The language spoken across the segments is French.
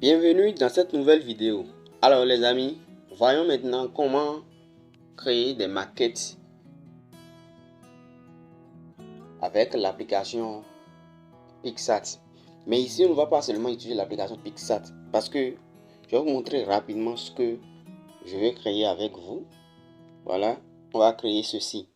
Bienvenue dans cette nouvelle vidéo. Alors les amis, voyons maintenant comment créer des maquettes avec l'application PicSat. Mais ici on ne va pas seulement utiliser l'application PicSat parce que je vais vous montrer rapidement ce que je vais créer avec vous. Voilà, on va créer ceci.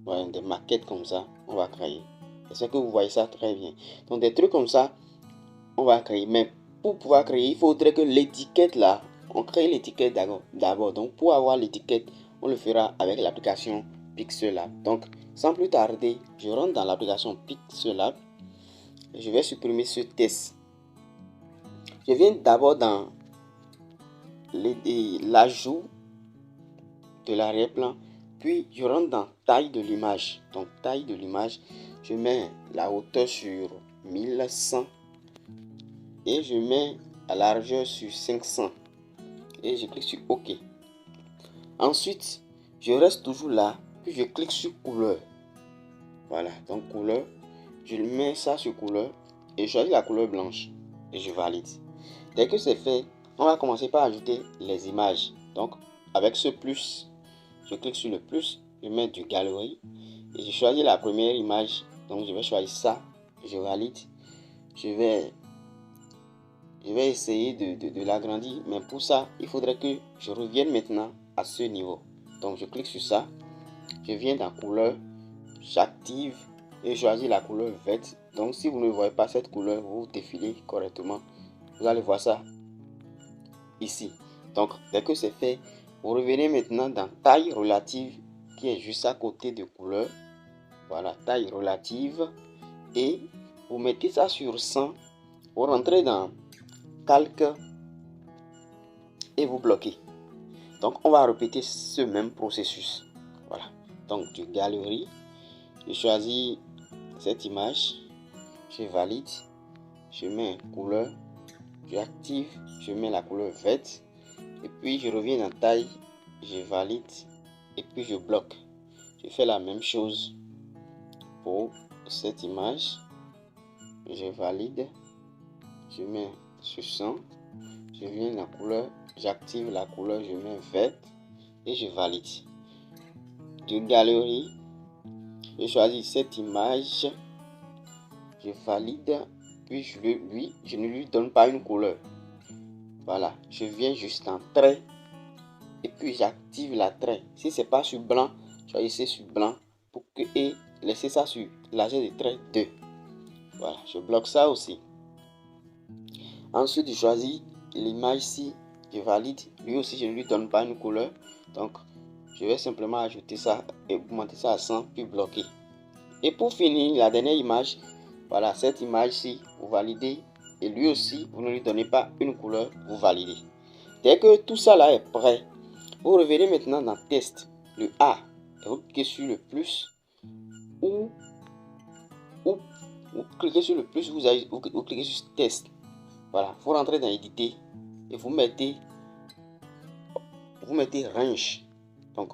Voilà, des maquettes comme ça, on va créer. C'est que vous voyez ça très bien. Donc des trucs comme ça, on va créer. Mais pour pouvoir créer, il faudrait que l'étiquette là, on crée l'étiquette d'abord. Donc pour avoir l'étiquette, on le fera avec l'application Pixelab. Donc sans plus tarder, je rentre dans l'application Pixelab. Je vais supprimer ce test. Je viens d'abord dans l'ajout de l'arrière-plan. Puis je rentre dans taille de l'image. Donc taille de l'image, je mets la hauteur sur 1100 et je mets la largeur sur 500 et je clique sur OK. Ensuite, je reste toujours là, puis je clique sur couleur. Voilà, donc couleur, je mets ça sur couleur et je choisis la couleur blanche et je valide. Dès que c'est fait, on va commencer par ajouter les images. Donc avec ce plus, je clique sur le plus, je mets du galerie et je choisis la première image. Donc je vais choisir ça, je valide. Je vais essayer de l'agrandir, mais pour ça, il faudrait que je revienne maintenant à ce niveau. Donc je clique sur ça, je viens dans couleur, j'active et je choisis la couleur verte. Donc si vous ne voyez pas cette couleur, vous défilez correctement. Vous allez voir ça ici. Donc dès que c'est fait, vous revenez maintenant dans taille relative qui est juste à côté de couleur. Voilà, taille relative et vous mettez ça sur 100. Vous rentrez dans calque et vous bloquez. Donc on va répéter ce même processus. Voilà, donc de galerie, je choisis cette image, je valide, je mets couleur, j'active, je mets la couleur verte et puis je reviens en taille, je valide et puis je bloque. Je fais la même chose pour cette image, je valide, je mets sur 100, je viens dans la couleur, j'active la couleur, je mets verte et je valide. De galerie, je choisis cette image, je valide, puis je ne lui donne pas une couleur. Voilà, je viens juste en trait et puis j'active la trait. Si c'est pas sur blanc, choisissez sur blanc pour que et laissez ça sur largeur de trait 2. Voilà, je bloque ça aussi. Ensuite, je choisis l'image ici, je valide. Lui aussi, je ne lui donne pas une couleur. Donc, je vais simplement ajouter ça et augmenter ça à 100 puis bloquer. Et pour finir, la dernière image, voilà, cette image-ci, vous validez. Et lui aussi, vous ne lui donnez pas une couleur, vous validez. Dès que tout ça là est prêt, vous revenez maintenant dans test, le A. Et vous cliquez sur le plus ou vous cliquez sur le plus, vous cliquez sur test. Voilà, vous rentrez dans éditer et vous mettez range. Donc,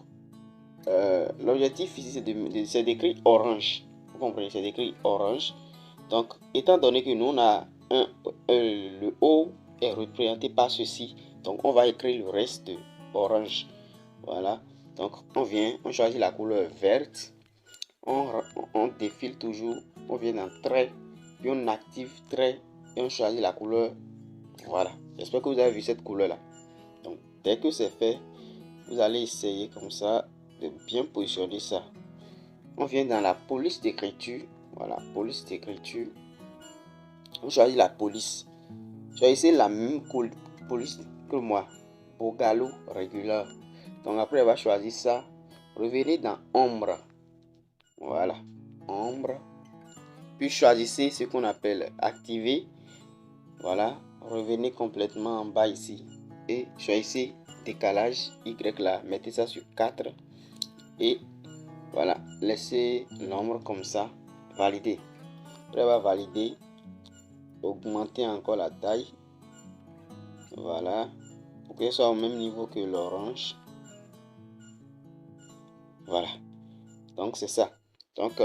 l'objectif ici, c'est d'écrire orange. Vous comprenez, c'est d'écrire orange. Donc, étant donné que nous, on a le haut est représenté par ceci. Donc, on va écrire le reste de orange. Voilà. Donc, on choisit la couleur verte. On défile toujours. On vient dans trait. Puis, on active trait. Et on choisit la couleur. Voilà. J'espère que vous avez vu cette couleur-là. Donc, dès que c'est fait, vous allez essayer comme ça de bien positionner ça. On vient dans la police d'écriture. Voilà, police d'écriture. On choisit la police. Choisissez la même police que moi. Bogalo régulier. Donc après, on va choisir ça. Revenez dans ombre. Voilà, ombre. Puis choisissez ce qu'on appelle activer. Voilà, revenez complètement en bas ici. Et choisissez décalage Y là. Mettez ça sur 4. Et voilà, laissez l'ombre comme ça. Valider. Après, on va valider. Augmenter encore la taille. Voilà. Pour que ce soit au même niveau que l'orange. Voilà. Donc, c'est ça. Donc,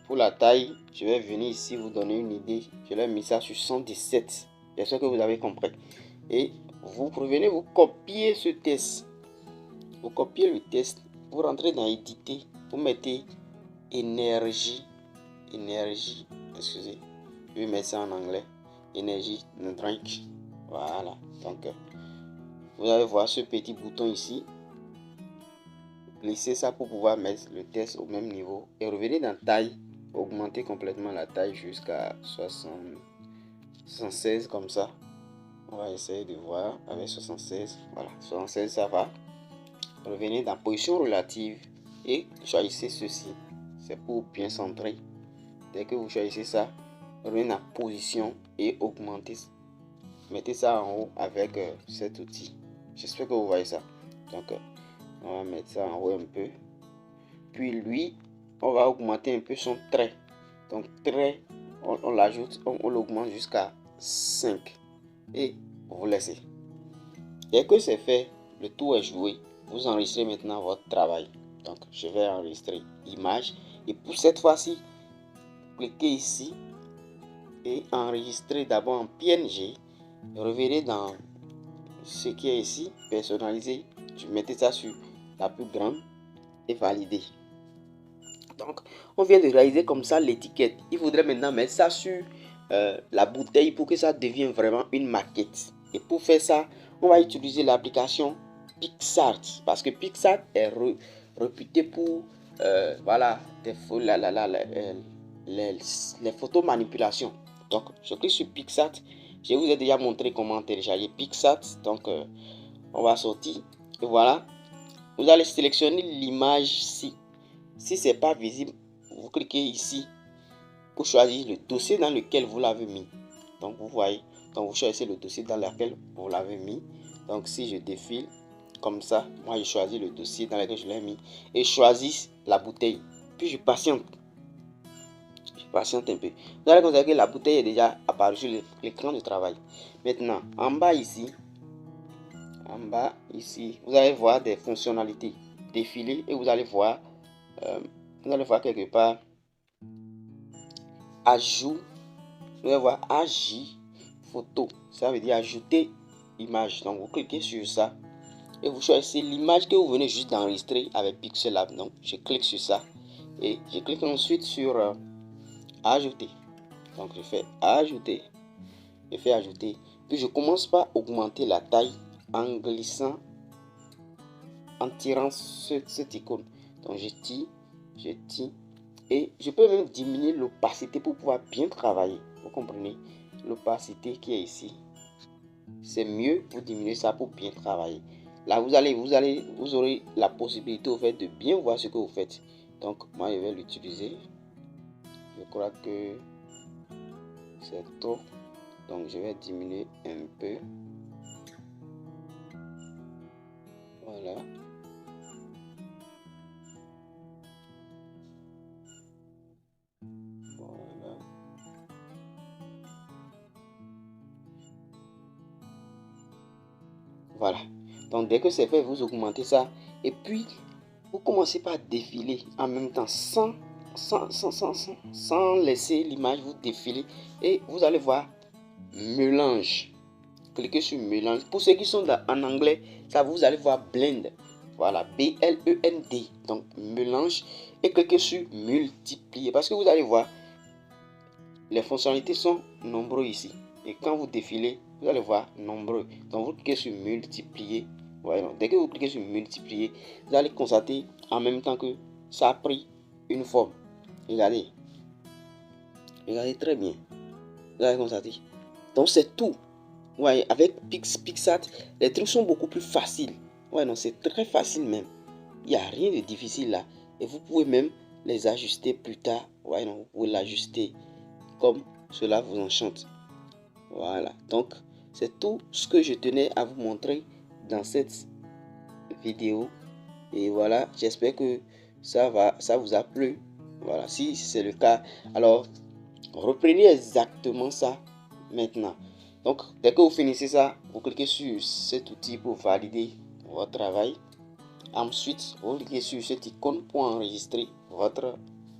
pour la taille, je vais venir ici vous donner une idée. Je l'ai mis ça sur 117. J'espère que vous avez compris. Et vous revenez, vous copiez ce test. Vous copiez le test, vous rentrez dans éditer, vous mettez énergie, excusez, je vais mettre ça en anglais, énergie drink. Voilà, donc vous allez voir ce petit bouton ici. Glissez ça pour pouvoir mettre le test au même niveau et revenez dans taille, augmentez complètement la taille jusqu'à 76 comme ça. On va essayer de voir avec 76. Voilà, 76 ça va. Revenez dans position relative et choisissez ceci. C'est pour bien centrer. Dès que vous choisissez ça, revenez dans position et augmentez. Mettez ça en haut avec cet outil. J'espère que vous voyez ça. Donc, on va mettre ça en haut un peu. Puis lui, on va augmenter un peu son trait. Donc, trait, on l'ajoute, on l'augmente jusqu'à 5. Et vous laissez. Dès que c'est fait, le tour est joué. Vous enregistrez maintenant votre travail. Donc, je vais enregistrer image. Et pour cette fois-ci, cliquez ici et enregistrez d'abord en PNG. Revenez dans ce qui est ici, personnalisé. Je mettez ça sur la plus grande et valider. Donc, on vient de réaliser comme ça l'étiquette. Il faudrait maintenant mettre ça sur la bouteille pour que ça devienne vraiment une maquette. Et pour faire ça, on va utiliser l'application PicsArt parce que PicsArt est réputé pour voilà, les photos manipulation. Donc, je clique sur PicsArt. Je vous ai déjà montré comment télécharger PicsArt. Donc, on va sortir. Et voilà, vous allez sélectionner l'image ici. Si ce n'est pas visible, vous cliquez ici pour choisir le dossier dans lequel vous l'avez mis. Donc, vous voyez, donc vous choisissez le dossier dans lequel vous l'avez mis. Donc, si je défile comme ça, moi je choisis le dossier dans lequel je l'ai mis et je choisis la bouteille. Puis je patiente. Je patiente un peu. Vous allez constater que la bouteille est déjà apparue sur l'écran de travail. Maintenant, en bas ici, vous allez voir des fonctionnalités défiler et vous allez voir quelque part ajout. Vous allez voir AJ photo. Ça veut dire ajouter image. Donc vous cliquez sur ça et vous choisissez l'image que vous venez juste d'enregistrer avec Pixelab. Donc je clique sur ça et je clique ensuite sur ajouter. Donc je fais ajouter. Je fais ajouter. Puis je commence par augmenter la taille en glissant, en tirant cette icône. Donc je tire et je peux même diminuer l'opacité pour pouvoir bien travailler. Vous comprenez? L'opacité qui est ici, c'est mieux pour diminuer ça pour bien travailler. Là, vous aurez la possibilité au fait de bien voir ce que vous faites. Donc, moi, je vais l'utiliser. Je crois que c'est trop. Donc, je vais diminuer un peu. Voilà. Voilà. Voilà. Donc, dès que c'est fait, vous augmentez ça. Et puis, vous commencez par défiler en même temps sans laisser l'image vous défiler. Et vous allez voir mélange. Cliquez sur mélange. Pour ceux qui sont en anglais, ça vous allez voir blend. Voilà, B-L-E-N-D. Donc, mélange. Et cliquez sur multiplier. Parce que vous allez voir, les fonctionnalités sont nombreuses ici. Et quand vous défilez, vous allez voir nombreux. Donc, vous cliquez sur multiplier. Voilà. Dès que vous cliquez sur multiplier, vous allez constater en même temps que ça a pris une forme. Regardez. Regardez très bien. Vous allez constater. Donc, c'est tout. Ouais, avec PicsArt, les trucs sont beaucoup plus faciles. Ouais, non, c'est très facile même. Il n'y a rien de difficile là. Et vous pouvez même les ajuster plus tard. Ouais, non, vous pouvez l'ajuster comme cela vous enchante. Voilà. Donc, c'est tout ce que je tenais à vous montrer dans cette vidéo. Et voilà, j'espère que ça vous a plu. Voilà, si c'est le cas, alors reprenez exactement ça maintenant. Donc, dès que vous finissez ça, vous cliquez sur cet outil pour valider votre travail. Ensuite, vous cliquez sur cette icône pour enregistrer votre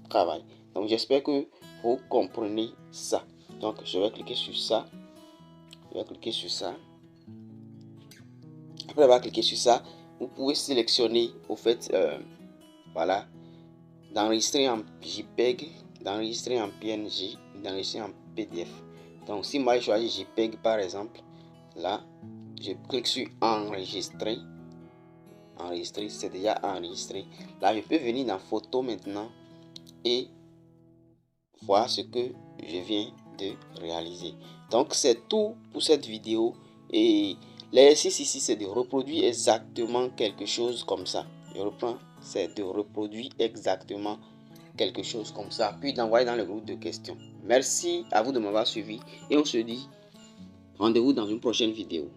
travail. Donc, j'espère que vous comprenez ça. Donc, je vais cliquer sur ça. Je vais cliquer sur ça. Après avoir cliqué sur ça, vous pouvez sélectionner au fait, voilà, d'enregistrer en JPEG, d'enregistrer en PNG, d'enregistrer en PDF. Donc si moi je choisis JPEG par exemple, là, je clique sur enregistrer. Enregistrer, c'est déjà enregistré. Là, je peux venir dans photo maintenant et voir ce que je viens de réaliser. Donc c'est tout pour cette vidéo, et l'exercice ici c'est de reproduire exactement quelque chose comme ça. Je reprends, c'est de reproduire exactement quelque chose comme ça, puis d'envoyer dans le groupe de questions. Merci à vous de m'avoir suivi et on se dit rendez-vous dans une prochaine vidéo.